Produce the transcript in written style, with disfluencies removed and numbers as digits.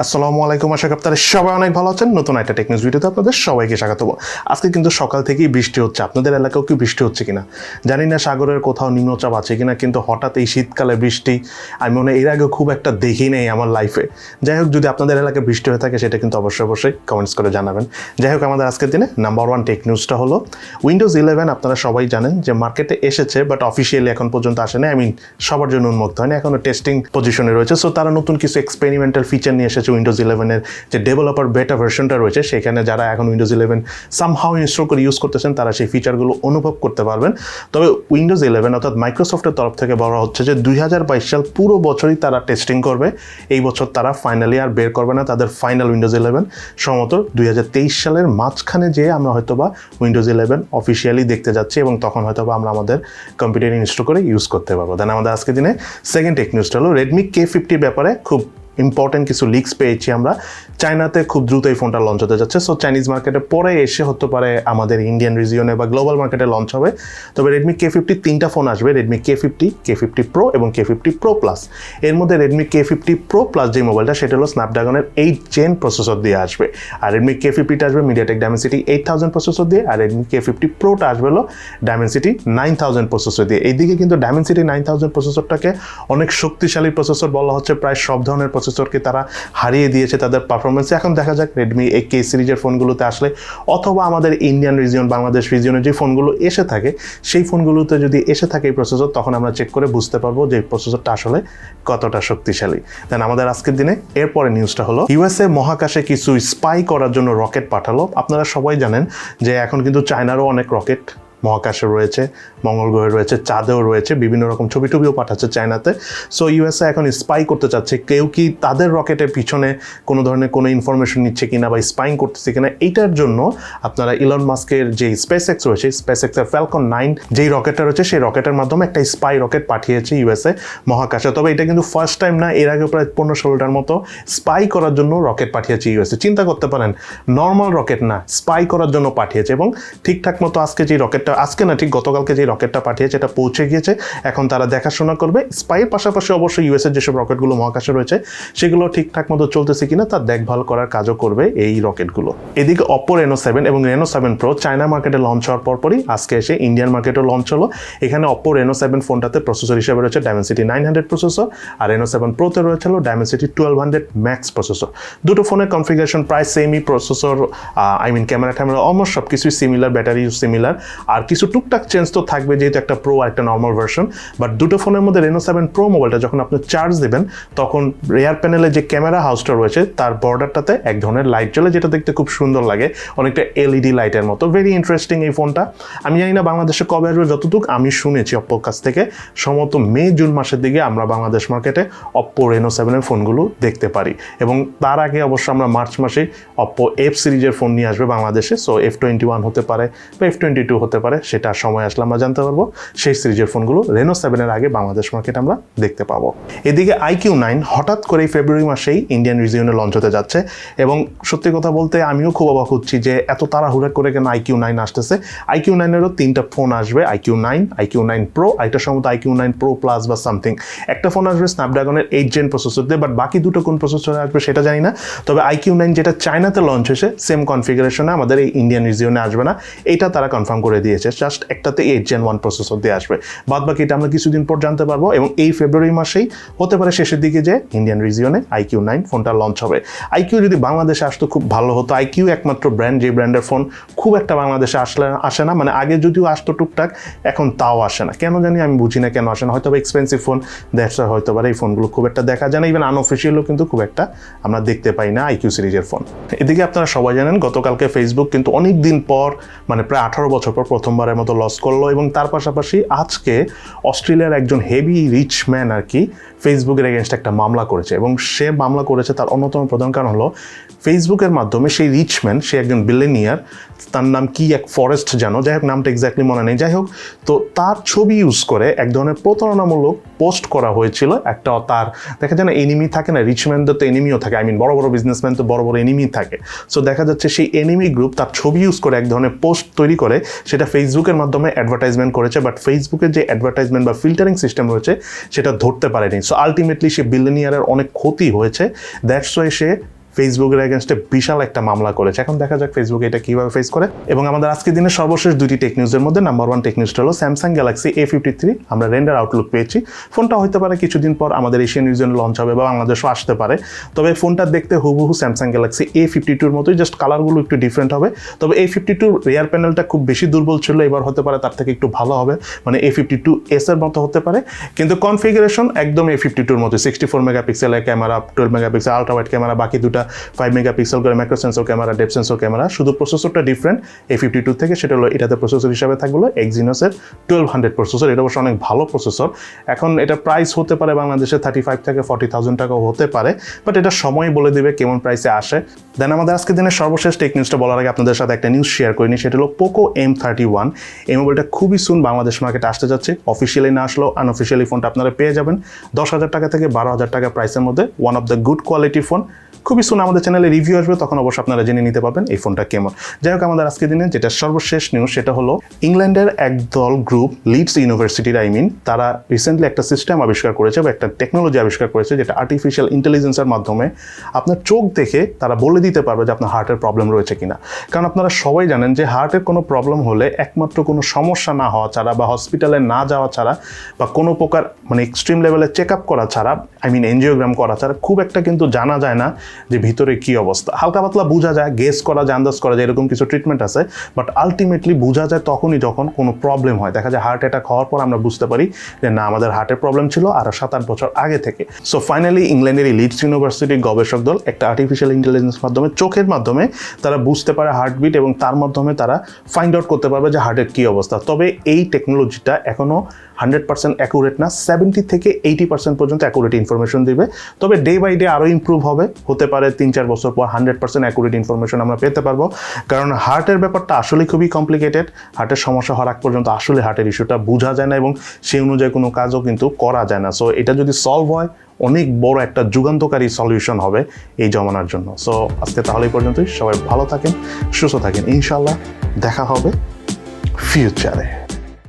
আসসালামু আলাইকুম, আশা করি আপনারা সবাই অনেক ভালো আছেন। নতুন একটা টেকনিক্স ভিডিওতে আপনাদের সবাইকে স্বাগত। আজকে কিন্তু সকাল থেকেই বৃষ্টি হচ্ছে। আপনাদের এলাকাও কি বৃষ্টি হচ্ছে কিনা জানি না, সাগরের কোথাও নিম্নচাপ আছে কিনা, কিন্তু হঠাৎ এই শীতকালে বৃষ্টি আমি মনে হয় এর আগে খুব একটা দেখি নেই আমার লাইফে। যাই হোক, যদি আপনাদের এলাকায় বৃষ্টি হয়ে থাকে সেটা কিন্তু অবশ্যই কমেন্টস করে জানাবেন। যাই হোক, আমাদের আজকের দিনে নাম্বার 1 টেক নিউজটা হলো উইন্ডোজ 11। আপনারা সবাই জানেন যে মার্কেটে এসেছে, বাট অফিসিয়ালি এখন পর্যন্ত আসে না। সবার জন্য উন্মুক্ত হয়নি, এখনও টেস্টিং পজিশনে রয়েছে। সো তারা নতুন কিছু এক্সপেরিমেন্টাল ফিচার নিয়ে এসেছে উইন্ডোজ 11-এর যে ডেভেলপার বেটা ভার্সনটা রয়েছে, সেখানে যারা এখন উইন্ডোজ 11 সামহাউ ইনস্টল করে ইউজ করতেছেন তারা সেই ফিচারগুলো অনুভব করতে পারবেন। তবে উইন্ডোজ 11 অর্থাৎ মাইক্রোসফটের তরফ থেকে বলা হচ্ছে যে 2022 সাল পুরো বছরই তারা টেস্টিং করবে। এই বছর তারা ফাইনালি আর বের করবে না তাদের ফাইনাল উইন্ডোজ 11। সম্ভবত 2023 সালের মাঝখানে যেয়ে আমরা হয়তোবা উইন্ডোজ 11 অফিসিয়ালি দেখতে যাচ্ছি, এবং তখন হয়তোবা আমরা আমাদের কম্পিউটারে ইনস্টল করে ইউজ করতে পারবো। দেন আমাদের আজকের দিনে সেকেন্ড টেক নিউজটা হলো রেডমি K50 ব্যাপারে খুব ইম্পর্টেন্ট কিছু লিক্স পেয়েছি আমরা। চায়নাতে খুব দ্রুত এই ফোনটা লঞ্চ হতে যাচ্ছে। সো চাইনিজ মার্কেটে পরে এসে হতে পারে আমাদের ইন্ডিয়ান রিজিয়নে বা গ্লোবাল মার্কেটে লঞ্চ হবে। তবে রেডমি K50 তিনটা ফোন আসবে, রেডমি K50, K50 Pro এবং K50 Pro Plus। এর মধ্যে রেডমি K50 Pro Plus যে মোবাইলটা, সেটা হলো স্ন্যাপড্রাগনের 8 জেন প্রসেসর দিয়ে আসবে। আর রেডমি K50টা আসবে মিডিয়াটেক ডায়মেনসিটি 8000 প্রসেসর দিয়ে, আর রেডমি K50 Proটা আসবে হলো ডায়মেনসিটি 9000 প্রসেসর দিয়ে। এইদিকে কিন্তু ডায়মেনসিটি 9000 প্রসেসরটাকে অনেক শক্তিশালী প্রসেসর বলা হচ্ছে, প্রায় সব ধরনের প্রসেসরকে তারা হারিয়ে দিয়েছে তাদের পারফরমেন্সে। এখন দেখা যাক রেডমি এই K সিরিজের ফোনগুলোতে আসলে, অথবা আমাদের ইন্ডিয়ান রিজিয়ন বাংলাদেশ রিজিয়নে যে ফোনগুলো এসে থাকে সেই ফোনগুলোতে যদি এসে থাকে এই প্রসেসর, তখন আমরা চেক করে বুঝতে পারবো যে এই প্রসেসরটা আসলে কতটা শক্তিশালী। দেন আমাদের আজকের দিনে এরপরে নিউজটা হলো ইউএসএ মহাকাশে কিছু স্পাই করার জন্য রকেট পাঠালো। আপনারা সবাই জানেন যে এখন কিন্তু চায়নারও অনেক রকেট মহাকাশে রয়েছে, মঙ্গল গ্রহে রয়েছে, চাঁদেও রয়েছে, বিভিন্ন রকম ছবি টবিও পাঠাচ্ছে চায়নাতে। সো ইউএসএ এখন স্পাই করতে চাচ্ছে কেউ কি তাদের রকেটের পিছনে কোনো ধরনের কোনো ইনফরমেশন নিচ্ছে কিনা বা স্পাইং করতেছে কিনা। এইটার জন্য আপনারা ইলন মাস্কের যে SpaceX রয়েছে, SpaceX-এর Falcon 9 যেই রকেটটা রয়েছে, সেই রকেটের মাধ্যমে একটা স্পাই রকেট পাঠিয়েছে ইউএসএ মহাকাশে। তবে এটা কিন্তু ফার্স্ট টাইম না, এর আগে প্রায় 15-16টার মতো স্পাই করার জন্য রকেট পাঠিয়েছে ইউএসএ। চিন্তা করতে পারেন, নর্মাল রকেট না, স্পাই করার জন্য পাঠিয়েছে। এবং ঠিকঠাক মতো আজকে যে রকেট, আজকে না ঠিক গতকালকে যে রকেটটা পাঠিয়েছে এটা পৌঁছে গিয়েছে। এখন তারা দেখাশোনা করবে স্পাইয়ের পাশাপাশি অবশ্যই ইউএসএর যেসব রকেটগুলো মহাকাশে রয়েছে সেগুলো ঠিকঠাক মতো চলতেছে কিনা তার দেখভাল করার কাজও করবে এই রকেটগুলো। এদিকে Oppo Reno 7 এবং Reno 7 Pro চায়না মার্কেটে লঞ্চ হওয়ার পরপরই আজকে এসে ইন্ডিয়ান মার্কেটেও লঞ্চ হলো। এখানে Oppo Reno 7 ফোনটাতে প্রসেসর হিসেবে রয়েছে Dimensity 900 প্রসেসর, আর Reno 7 Proতে রয়েছে Dimensity 1200 ম্যাক্স প্রসেসর। দুটো ফোনের কনফিগারেশন প্রায় সেমই, প্রসেসর ক্যামেরা অলমোস্ট সব কিছুই সিমিলার, ব্যাটারি সিমিলার, আর কিছু টুকটাক চেঞ্জ তো থাকবে যেহেতু একটা প্রো আর একটা নর্মাল ভার্সন। বাট দুটো ফোনের মধ্যে Reno 7 Pro মোবাইলটা যখন আপনি চার্জ দেবেন, তখন রেয়ার প্যানেলে যে ক্যামেরা হাউসটা রয়েছে তার বর্ডারটাতে এক ধরনের লাইট জ্বলে, যেটা দেখতে খুব সুন্দর লাগে, অনেকটা এলইডি লাইটের মতো। ভেরি ইন্টারেস্টিং এই ফোনটা। আমি জানি না বাংলাদেশে কবে আসবে, যতটুকু আমি শুনেছি অপ্পোর কাছ থেকে সম্ভবত মে-জুন মাসের দিকে আমরা বাংলাদেশ মার্কেটে Oppo Reno 7 এর ফোনগুলো দেখতে পারি। এবং তার আগে অবশ্য আমরা মার্চ মাসে Oppo F সিরিজের ফোন নিয়ে আসবে বাংলাদেশে। সো F21 হতে পারে বা F22 হতে পারে, সেটা সময় আসলে আমরা জানতে পারবো। সেই সিরিজের ফোনগুলো Reno 7 এর আগে বাংলাদেশ মার্কেট আমরা দেখতে পাবো। এদিকে iQoo 9 হঠাৎ করে ফেব্রুয়ারি মাসেই ইন্ডিয়ান রিজিয়নে লঞ্চ হতে যাচ্ছে, এবং সত্যি কথা বলতে আমিও খুব অবাক হচ্ছি যে এত তাড়াহুড়া করে কেন iQoo 9 আসতেছে। iQoo 9-এরও 3টা ফোন আসবে, iQoo 9, iQoo 9 Pro, এটা সম্ভবত iQoo 9 Pro Plus বা সামথিং। একটা ফোন আসবে স্ন্যাপড্রাগনের 8 জেন প্রসেসর দিয়ে, বাট বাকি দুটো কোন প্রসেসরে আসবে সেটা জানি না। তবে iQoo 9 যেটা চায়নাতে লঞ্চ হয়েছে সেম কনফিগারেশনে আমাদের এই ইন্ডিয়ান রিজিয়নে আসবে না, এটা তারা কনফার্ম করে দিয়েছে। জাস্ট একটাতে 8 Gen 1 প্রসেসর দিয়ে আসবে, বাদ বাকি এটা আমরা কিছুদিন পর জানতে পারবো। এবং এই ফেব্রুয়ারি মাসেই হতে পারে শেষের দিকে যে ইন্ডিয়ান রিজিয়নে iQoo 9 ফোনটা লঞ্চ হবে। iQoo যদি বাংলাদেশে আসতো খুব ভালো হতো। iQoo একমাত্র ব্র্যান্ড যে ব্র্যান্ডের ফোন খুব একটা বাংলাদেশে আসে না, আগে যদিও আসতো টুকটাক, এখন তাও আসে না, কেন জানি আমি বুঝি না কেন আসে না। হয়তো এক্সপেন্সিভ ফোন দ্যাটস হয়তো পারে এই ফোনগুলো খুব একটা দেখা যায় না, ইভেন আনঅফিসিয়ালও কিন্তু খুব একটা আমরা দেখতে পাই না iQoo সিরিজের ফোন। এদিকে আপনারা সবাই জানেন গতকালকে ফেসবুক কিন্তু অনেক দিন পর প্রায় 18 বছর পর প্রথমবারের মতো লস করলো, এবং তার পাশাপাশি আজকে অস্ট্রেলিয়ার একজন হেভি রিচ ম্যান ফেসবুকের এগেনস্ট একটা মামলা করেছে। এবং সে মামলা করেছে তার অন্যতম প্রধান কারণ হলো ফেসবুকের মাধ্যমে সেই রিচ ম্যান, সে একজন বিলিয়নিয়ার, তার নাম কি এক ফরেস্ট জানো, যাই হোক নামটা এক্স্যাক্টলি মনে নেই, যাই হোক, তো তার ছবি ইউজ করে এক ধরনের প্রতারণামূলক পোস্ট করা হয়েছিল। একটা তার দেখা যায় না এনিমি থাকে না, রিচম্যানদের তো এনিমিও থাকে, বড় বড় বিজনেসম্যান তো বড় বড় এনিমি থাকে। সো দেখা যাচ্ছে সেই এনিমি গ্রুপ তার ছবি ইউজ করে এক ধরনের পোস্ট তৈরি করে সেটা ফেসবুকের মাধ্যমে অ্যাডভার্টাইজমেন্ট করেছে, বাট ফেসবুকের যে অ্যাডভার্টাইজমেন্ট বা ফিল্টারিং সিস্টেম রয়েছে সেটা ধরতে পারেনি। সো আলটিমেটলি সে বিলিয়নিয়ারের অনেক ক্ষতি হয়েছে। দ্যাটস ওয়াই সে ফেসবুকের এগেনস্টে বিশাল একটা মামলা করেছে। এখন দেখা যাক ফেসবুক এটা কীভাবে ফেস করে। এবং আমাদের আজকের দিনের সর্বশেষ দুটি টেক নিউজের মধ্যে নাম্বার 1 টেক নিউজটা হলো স্যামসাং গ্যালাক্সি A53 আমরা রেন্ডার আউটলুক পেয়েছি। ফোনটা হতে পারে কিছুদিন পর আমাদের এশিয়ান রিজনে লঞ্চ হবে বা বাংলাদেশও আসতে পারে। তবে ফোনটা দেখতে হুবহু স্যামসাং গ্যালাক্সি A52-র মতোই, জাস্ট কালারগুলো একটু ডিফারেন্ট হবে। তবে A52 রিয়ার প্যানেলটা খুব বেশি দুর্বল ছিল, এবার হতে পারে তার থেকে একটু ভালো হবে, মানে A52s এর মতো হতে পারে। কিন্তু কনফিগারেশন একদম A52-র মতো, 64 মেগাপিক্সেলের camera, 12 megapixel ultra wide camera, বাকি দুটা 5 মেগাপিক্সেল করে macro sensor camera, depth sensor camera. শুধু প্রসেসরটা ডিফারেন্ট A52 থেকে, সেটা হলো এটাতে প্রসেসর হিসাবে থাকলো এক্সিনোসের 1200 প্রসেসর। এটা অবশ্য অনেক ভালো প্রসেসর। এখন এটা প্রাইস হতে পারে বাংলাদেশে 35 থেকে 40,000 টাকাও হতে পারে, বাট এটা সময় বলে দিবে কেমন প্রাইসে আসে। দেন আমাদের আজকের দিনের সর্বশেষ টেক নিউজটা বলার আগে আপনাদের সাথে একটা নিউজ শেয়ার করিনি, সেটা হলো Poco M31। এই মোবাইলটা খুবই সুন বাংলাদেশ মার্কেটে আসতে যাচ্ছে। অফিসিয়ালি না আসলেও আনঅফিসিয়ালি ফোনটা আপনারা পেয়ে যাবেন 10,000 টাকা থেকে 12,000 টাকা প্রাইসের মধ্যে। One of the good quality phone. খুবই সুন আমাদের চ্যানেলে রিভিউ আসবে, তখন অবশ্যই আপনারা জেনে নিতে পারবেন এই ফোনটা কেমন। যাই হোক, আমাদের আজকের দিনে যেটা সর্বশেষ নিউজ সেটা হলো ইংল্যান্ডের একদল গ্রুপ, লিডস ইউনিভার্সিটির তারা রিসেন্টলি একটা সিস্টেম আবিষ্কার করেছে বা একটা টেকনোলজি আবিষ্কার করেছে, যেটা আর্টিফিশিয়াল ইন্টেলিজেন্সের মাধ্যমে আপনার চোখ দেখে তারা বলে দিতে পারবে যে আপনার হার্টের প্রবলেম রয়েছে কিনা। কারণ আপনারা সবাই জানেন যে হার্টের কোনো প্রবলেম হলে একমাত্র কোনো সমস্যা না হওয়া ছাড়া বা হসপিটালে না যাওয়া ছাড়া বা কোনো প্রকার মানে এক্সট্রিম লেভেলে চেক আপ করা ছাড়া, এনজিওগ্রাম করা ছাড়া খুব একটা কিন্তু জানা যায় না যে ভিতরে কি অবস্থা। হালকা পাতলা বোঝা যায়, গেস করা যায়, আন্দাজ করা যায়, এরকম কিছু ট্রিটমেন্ট আছে, বাট আলটিমেটলি বোঝা যায় তখনই যখন কোনো প্রবলেম হয়। দেখা যায় হার্ট অ্যাটাক হওয়ার পর আমরা বুঝতে পারি যে না, আমাদের হার্টের প্রবলেম ছিল আরও 7-8 বছর আগে থেকে। সো ফাইনালি ইংল্যান্ডের এই লিডস ইউনিভার্সিটির গবেষক দল একটা আর্টিফিশিয়াল ইন্টেলিজেন্সের মাধ্যমে চোখের মাধ্যমে তারা বুঝতে পারে হার্টবিট, এবং তার মাধ্যমে তারা ফাইন্ড আউট করতে পারবে যে হার্টের কী অবস্থা। তবে এই টেকনোলজিটা এখনও 100% অ্যাকুরেট না, 70 থেকে 80% পর্যন্ত অ্যাকুরেট ইনফরমেশন দিবে। তবে ডে বাই ডে আরও ইমপ্রুভ হবে, হতে পারে 3-4 বছর পর 100% অ্যাকুরেট ইনফরমেশন আমরা পেতে পারবো। কারণ হার্টের ব্যাপারটা আসলে খুবই কমপ্লিকেটেড। হার্টের সমস্যা হওয়ার আগ পর্যন্ত আসলে হার্টের ইস্যুটা বোঝা যায় না এবং সেই অনুযায়ী কোনো কাজও কিন্তু করা যায় না। সো এটা যদি সলভ হয়, অনেক বড় একটা যুগান্তকারী সলিউশন হবে এই জমানার জন্য। সো আজকে তাহলে এই পর্যন্তই। সবাই ভালো থাকেন, সুস্থ থাকেন, ইনশাল্লাহ দেখা হবে ফিউচারে।